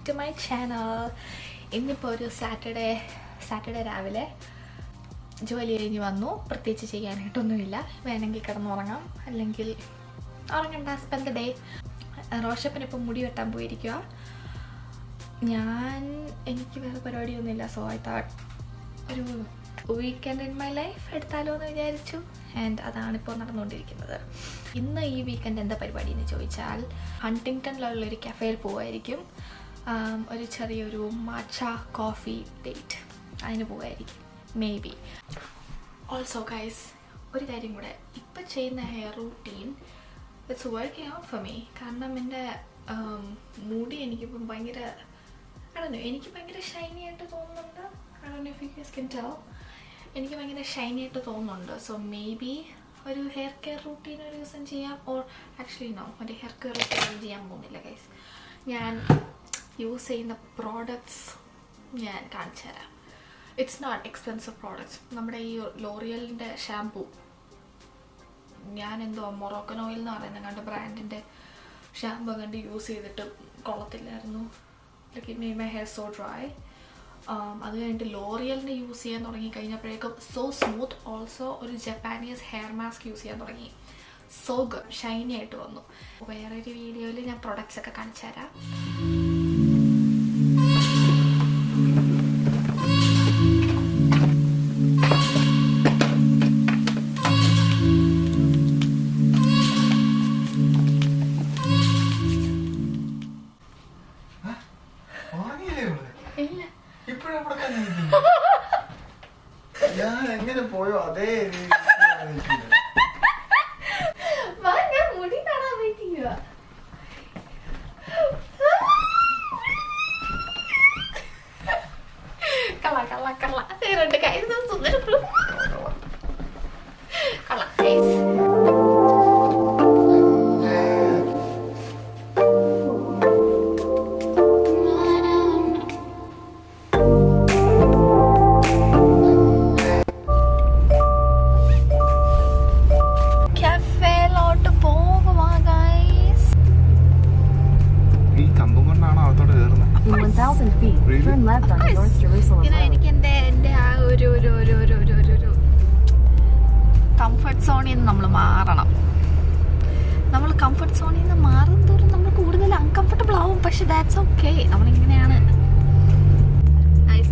To my channel. ഇന്നിപ്പോൾ ഒരു Saturday രാവിലെ ജോലി കഴിഞ്ഞ് വന്നു. പ്രത്യേകിച്ച് ചെയ്യാനായിട്ടൊന്നുമില്ല. വേണമെങ്കിൽ കിടന്നുറങ്ങാം, അല്ലെങ്കിൽ ഉറങ്ങണ്ട. Spend day. റോഷപ്പനിപ്പോൾ മുടി വെട്ടാൻ പോയിരിക്കുക. എനിക്ക് വേറെ പരിപാടിയൊന്നുമില്ല. സോ ഐ തോട്ട് ഒരു വീക്കെൻഡ് ഇൻ മൈ ലൈഫ് എടുത്താലോ എന്ന് വിചാരിച്ചു. ആൻഡ് അതാണിപ്പോൾ നടന്നുകൊണ്ടിരിക്കുന്നത്. ഇന്ന് ഈ വീക്കെൻഡ് എന്താ പരിപാടി എന്ന് ചോദിച്ചാൽ, ഹണ്ടിങ്ടണിലുള്ളൊരു കഫേയിൽ പോവായിരിക്കും. ഒരു ചെറിയൊരു മാച്ച കോഫി ഡേറ്റ്, അതിന് പോവായിരിക്കും മേ ബി. ഓൾസോ ഗൈസ്, ഒരു കാര്യം കൂടെ, ഇപ്പം ചെയ്യുന്ന hair routine it's working out for me. കാരണം എൻ്റെ മുടി എനിക്കിപ്പം ഭയങ്കര എനിക്ക് ഭയങ്കര ഷൈനി ആയിട്ട് തോന്നുന്നുണ്ട്. എനിക്ക് ഭയങ്കര ഷൈനി ആയിട്ട് തോന്നുന്നുണ്ട്. സോ മേ ബി ഒരു ഹെയർ കെയർ റൂട്ടീൻ ഒരു ദിവസം ചെയ്യാം. ഓർ ആക്ച്വലി നോ, ഒരു ഹെയർ കെയർ റൂട്ടീൻ ചെയ്യാൻ പോകുന്നില്ല ഗൈസ്. ഞാൻ യൂസ് ചെയ്യുന്ന പ്രോഡക്ട്സ് ഞാൻ കാണിച്ചു തരാം. It's not expensive products. നമ്മുടെ ഈ ലോറിയലിൻ്റെ ഷാംപൂ, ഞാൻ മൊറോക്കൻ ഓയിൽ എന്ന് പറയുന്ന ബ്രാൻഡിൻ്റെ ഷാമ്പു കണ്ട് യൂസ് ചെയ്തിട്ട് കൊള്ളത്തില്ലായിരുന്നു. Like it made my hair so dry. അത് കഴിഞ്ഞിട്ട് ലോറിയലിൻ്റെ യൂസ് ചെയ്യാൻ തുടങ്ങി കഴിഞ്ഞപ്പോഴേക്കും സോ സ്മൂത്ത്. ഓൾസോ ഒരു ജപ്പാനീസ് ഹെയർ മാസ്ക് യൂസ് ചെയ്യാൻ തുടങ്ങി. സോ ഗുഡ്, ഷൈനി ആയിട്ട് വന്നു. വേറൊരു വീഡിയോയിൽ ഞാൻ പ്രൊഡക്ട്സ് ഒക്കെ കാണിച്ചു തരാം. ഞാൻ എങ്ങനെ പോയോ അതേ ഞാൻ മുടി കാണാൻ പറ്റില്ല. കള്ള രണ്ട് കൈ സുന്ദര കള്ള എനിക്ക് എൻ്റെ ആ ഒരു കംഫർട്ട് സോണിൽ നിന്ന് നമ്മൾ മാറണം. നമ്മൾ കംഫർട്ട് സോണിൽ നിന്ന് മാറുന്നതോറും നമ്മൾ കൂടുതൽ അൺകംഫർട്ടബിൾ ആവും. പക്ഷെ ദാറ്റ്സ് ഓക്കെ, നമ്മളിങ്ങനെയാണ്.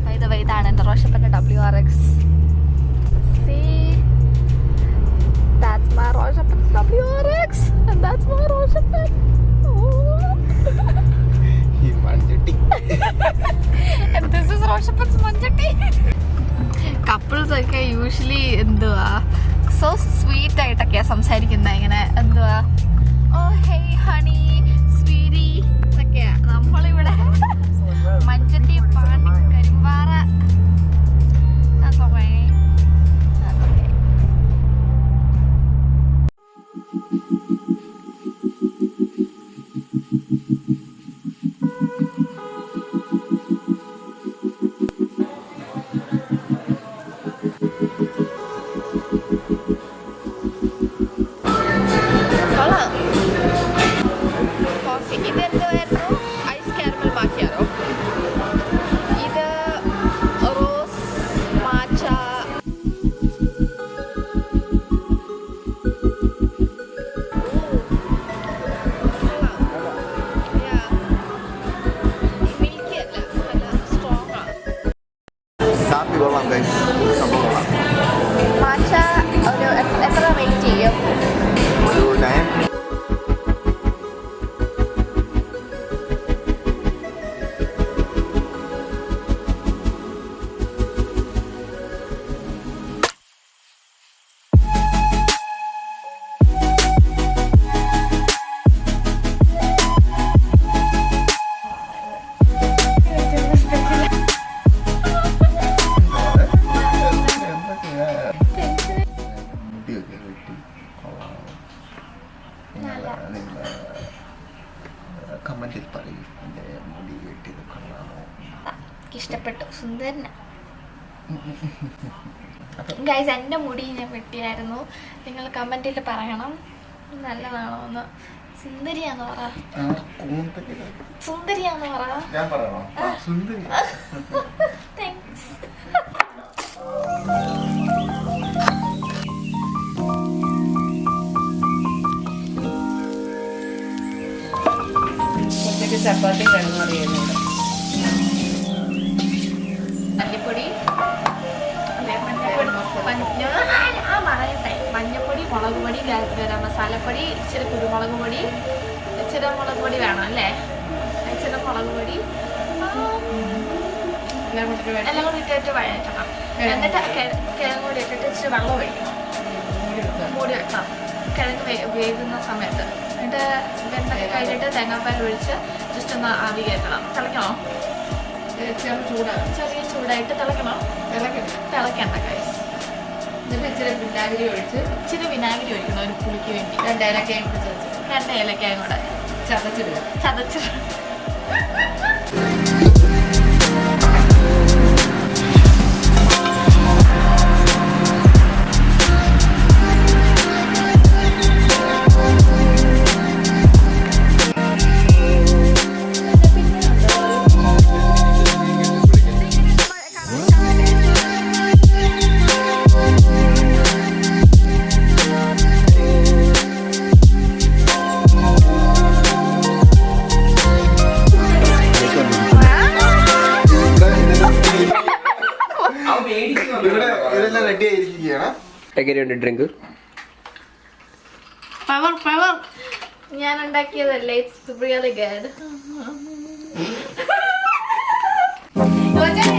ബൈ ദ വേ, ഇതാണ് എൻ്റെ റോഷപ്പൻ്റെ WRX. That's my Roshapan's WRX and that's my Roshapan. And this is Roshapan's Manjatti. Couples ഒക്കെ യൂഷ്വലി സോ സ്വീറ്റ് ആയിട്ടൊക്കെയാണ് സംസാരിക്കുന്നത്. ഇങ്ങനെ ഓ ഹേയ് ഹണി സ്വീറ്റി എന്നൊക്കെയാ. നമ്മളിവിടെ മഞ്ചട്ടി പാണ്ടി കരിമ്പാറ അതൊക്കെ. എത്ര വെയിറ്റ് ചെയ്യും? കമന്റിൽ പറയും എൻ്റെ മുടി വെട്ടിയത് കൊള്ളാമോ. ഇഷ്ടപ്പെട്ടു, സുന്ദരന. ഗൈസ്, എൻ്റെ മുടി ഞാൻ വെട്ടിയായിരുന്നു. നിങ്ങൾ കമന്റിൽ പറയണം നല്ലതാണോ എന്ന്. സുന്ദരിയാന്ന് പറ. കൂന്തക്കില്ല. സുന്ദരിയാന്ന് പറ. ഞാൻ പറയണോ? സുന്ദരി. താങ്ക്സ്. ഉച്ചയ്ക്ക് ചപ്പാത്തി കിഴങ്ങ് അറിയുന്നുണ്ട്. മല്ലിപ്പൊടി, മഞ്ഞപ്പൊടി, മുളക് പൊടി, ഗരം മസാലപ്പൊടി, ഇച്ചിരി കുരുമുളക് പൊടി, ഇച്ചിരി മുളക് പൊടി വേണം അല്ലേ? ഇച്ചിരി മുളക് പൊടി എല്ലാം കൂടി ഇട്ടിട്ട് വഴറ്റണം. എന്നിട്ട് കിഴങ്ങ് കൂടി ഇട്ടിട്ട് ഇച്ചിരി വെള്ളം ഒഴിക്കണം, മൂടി വെക്കണം കിഴങ്ങ് വേകുന്ന സമയത്ത്. എന്നിട്ട് വെണ്ടൊക്കെ കഴിഞ്ഞിട്ട് തേങ്ങാപ്പാൽ ഒഴിച്ച് ജസ്റ്റ് ഒന്ന് ആവി കയറ്റണം. തിളയ്ക്കണോ? ചെറിയ ചൂടായിട്ട് തിളയ്ക്കണം. തിളയ്ക്കണ്ട കൈസ്. എന്നിട്ട് ഇച്ചിരി വിനാഗിരി ഒഴിക്കണം ഒരു പുളിക്ക് വേണ്ടി. 2 ഏലക്കായും കൂടി ചേർത്ത് 2 ഏലക്കായും കൂടെ ചതച്ചിടുക. ഇതെല്ലാം റെഡി ആയിരിക്കുകയാണ്. എങ്ങനെയുണ്ട് ഡ്രിങ്ക്? പവർ ഞാൻ ഉണ്ടാക്കിയതല്ലേ. It's really good. ചോദിച്ചാൽ